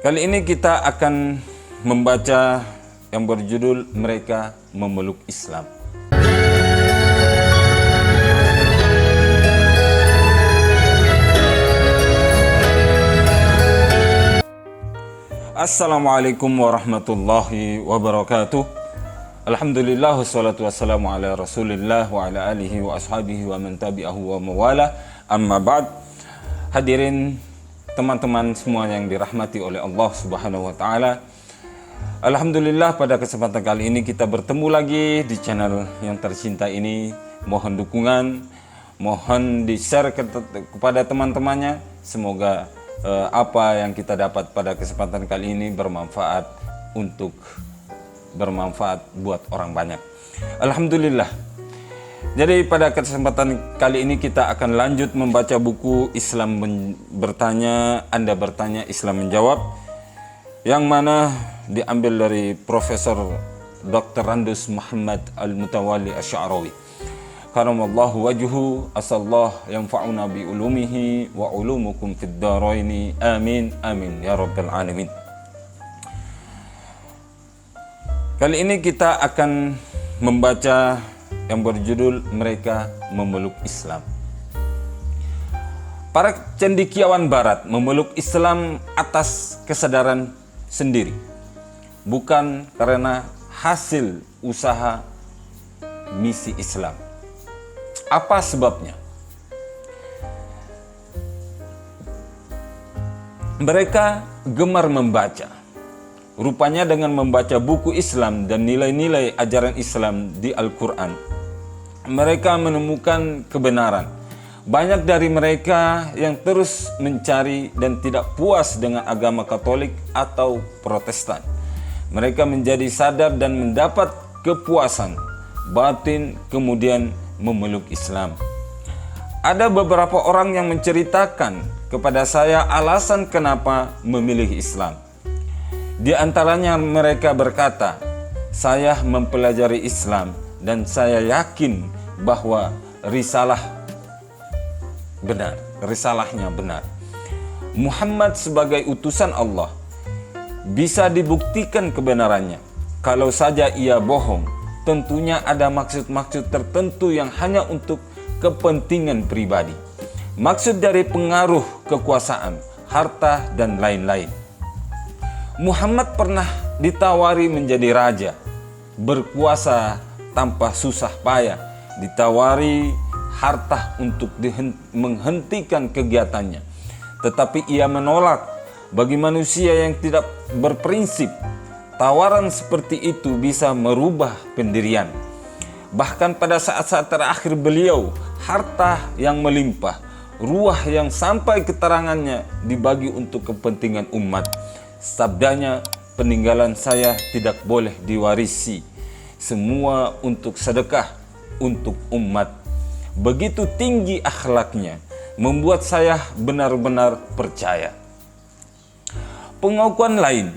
Kali ini kita akan membaca yang berjudul Mereka Memeluk Islam. Assalamualaikum warahmatullahi wabarakatuh. Alhamdulillah wassalatu wassalamu ala rasulillah wa ala alihi wa ashabihi wa man tabi'ahu wa mawala. Amma ba'd. Hadirin teman-teman semua yang dirahmati oleh Allah Subhanahu wa taala. Alhamdulillah pada kesempatan kali ini kita bertemu lagi di channel yang tercinta ini. Mohon dukungan, mohon di-share kepada teman-temannya. Semoga apa yang kita dapat pada kesempatan kali ini bermanfaat buat orang banyak. Alhamdulillah. Jadi pada kesempatan kali ini kita akan lanjut membaca buku Islam bertanya, Anda bertanya, Islam menjawab, yang mana diambil dari Profesor Dr. Randus Muhammad Al-Mutawalli Asy'arawi. Karamallahu wajhu, asallah yanfa'una bi ulumihi wa ulumukum fid dharaini. Amin amin ya rabbal alamin. Kali ini kita akan membaca yang berjudul Mereka Memeluk Islam. Para cendekiawan barat memeluk Islam atas kesadaran sendiri, bukan karena hasil usaha misi Islam. Apa sebabnya? Mereka gemar membaca. Rupanya dengan membaca buku Islam dan nilai-nilai ajaran Islam di Al-Quran, mereka menemukan kebenaran. Banyak dari mereka yang terus mencari dan tidak puas dengan agama Katolik atau Protestan. Mereka menjadi sadar dan mendapat kepuasan batin, kemudian memeluk Islam. Ada beberapa orang yang menceritakan kepada saya alasan kenapa memilih Islam. Di antaranya mereka berkata, saya mempelajari Islam dan saya yakin bahwa risalahnya benar. Muhammad sebagai utusan Allah, bisa dibuktikan kebenarannya. Kalau saja ia bohong, tentunya ada maksud-maksud tertentu yang hanya untuk kepentingan pribadi. Maksud dari pengaruh kekuasaan, harta, dan lain-lain. Muhammad pernah ditawari menjadi raja, berkuasa tanpa susah payah, ditawari harta untuk menghentikan kegiatannya. Tetapi ia menolak. Bagi manusia yang tidak berprinsip, tawaran seperti itu bisa merubah pendirian. Bahkan pada saat-saat terakhir beliau, harta yang melimpah, ruah yang sampai keterangannya dibagi untuk kepentingan umat. Sabdanya, peninggalan saya tidak boleh diwarisi. Semua untuk sedekah, untuk umat. Begitu tinggi akhlaknya, membuat saya benar-benar percaya. Pengakuan lain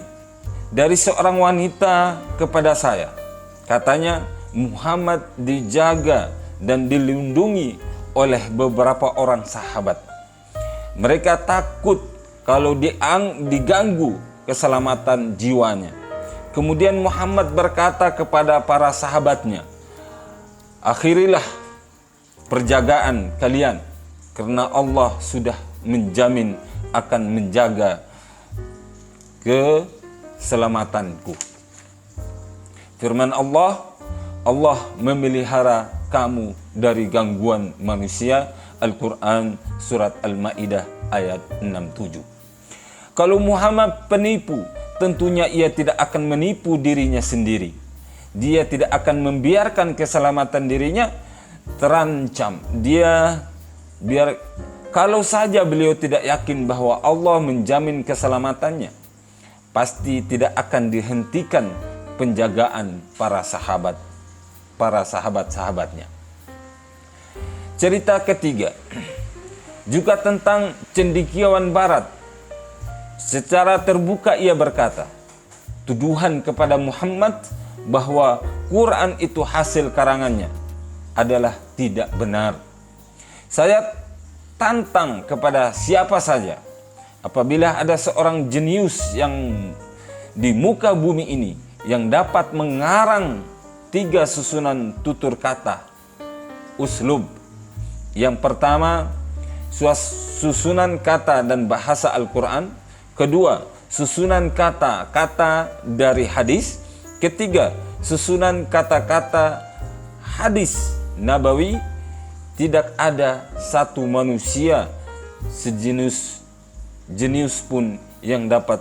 dari seorang wanita kepada saya, katanya Muhammad dijaga dan dilindungi oleh beberapa orang sahabat. Mereka takut kalau diganggu keselamatan jiwanya. Kemudian Muhammad berkata kepada para sahabatnya, akhirilah perjagaan kalian, karena Allah sudah menjamin akan menjaga keselamatanku. Firman Allah, Allah memelihara kamu dari gangguan manusia. Al-Quran surat Al-Ma'idah ayat 67. Kalau Muhammad penipu, tentunya ia tidak akan menipu dirinya sendiri. Dia tidak akan membiarkan keselamatan dirinya terancam. Kalau saja beliau tidak yakin bahwa Allah menjamin keselamatannya, pasti tidak akan dihentikan penjagaan para sahabat-sahabatnya. Cerita ketiga juga tentang cendekiawan barat. Secara terbuka ia berkata, tuduhan kepada Muhammad bahwa Quran itu hasil karangannya adalah tidak benar. Saya tantang kepada siapa saja Apabila ada seorang jenius yang di muka bumi ini yang dapat mengarang 3 susunan tutur kata uslub. Yang pertama, susunan kata dan bahasa Al-Quran. Kedua, susunan kata-kata dari hadis. Ketiga, susunan kata-kata hadis nabawi. Tidak ada satu manusia jenius pun yang dapat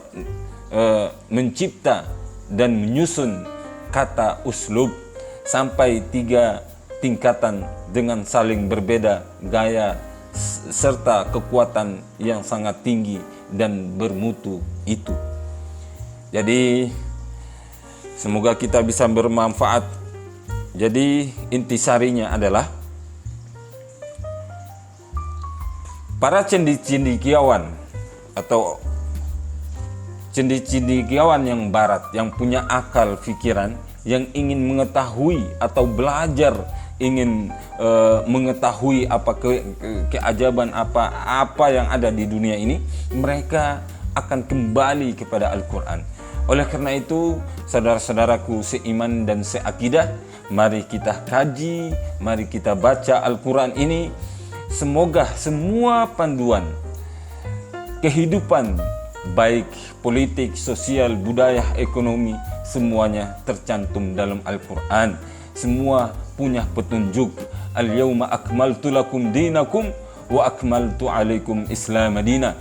mencipta dan menyusun kata uslub sampai 3 tingkatan dengan saling berbeda gaya serta kekuatan yang sangat tinggi dan bermutu itu. Jadi semoga kita bisa bermanfaat. Jadi intisarinya adalah para cendekiawan atau cendekiawan yang barat yang punya akal pikiran, yang ingin mengetahui atau belajar, ingin mengetahui apa keajaban apa yang ada di dunia ini, mereka akan kembali kepada Al-Quran. Oleh karena itu, saudara-saudaraku seiman dan seakidah, mari kita kaji, mari kita baca Al-Quran ini. Semoga semua panduan kehidupan, baik politik, sosial, budaya, ekonomi, semuanya tercantum dalam Al-Quran. Semua punya petunjuk. Al-yawma akmaltu lakum dinakum wa akmaltu alaikum islam dina.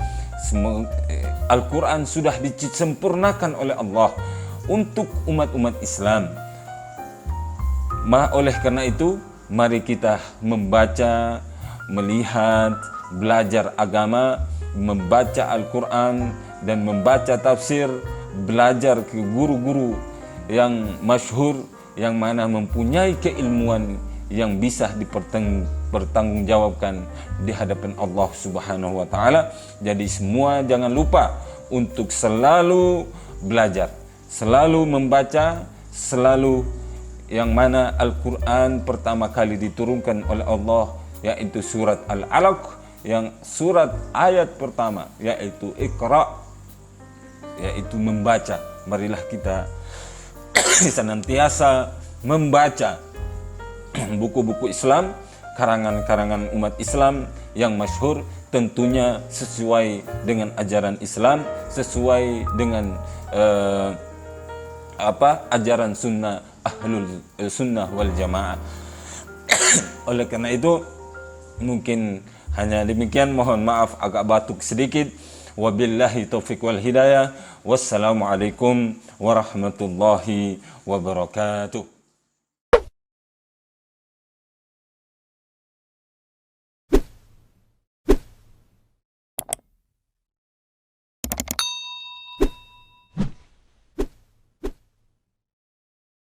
Al-Quran sudah disempurnakan oleh Allah untuk umat-umat Islam. Oleh karena itu, mari kita membaca, melihat, belajar agama, membaca Al-Quran dan membaca tafsir, belajar ke guru-guru yang masyhur, yang mana mempunyai keilmuan yang bisa dipertanggungjawabkan di hadapan Allah Subhanahu wa taala. Jadi semua jangan lupa untuk selalu belajar, selalu membaca, selalu yang mana Al-Quran pertama kali diturunkan oleh Allah yaitu surat Al-Alaq, yang surat ayat pertama yaitu Iqra, yaitu membaca. Marilah kita senantiasa membaca buku-buku Islam, karangan-karangan umat Islam yang masyhur, tentunya sesuai dengan ajaran Islam, sesuai dengan ajaran sunnah ahlul sunnah wal jamaah. Oleh karena itu mungkin hanya demikian, mohon maaf agak batuk sedikit. Wabillahi taufiq wal hidayah. Wassalamualaikum warahmatullahi wabarakatuh.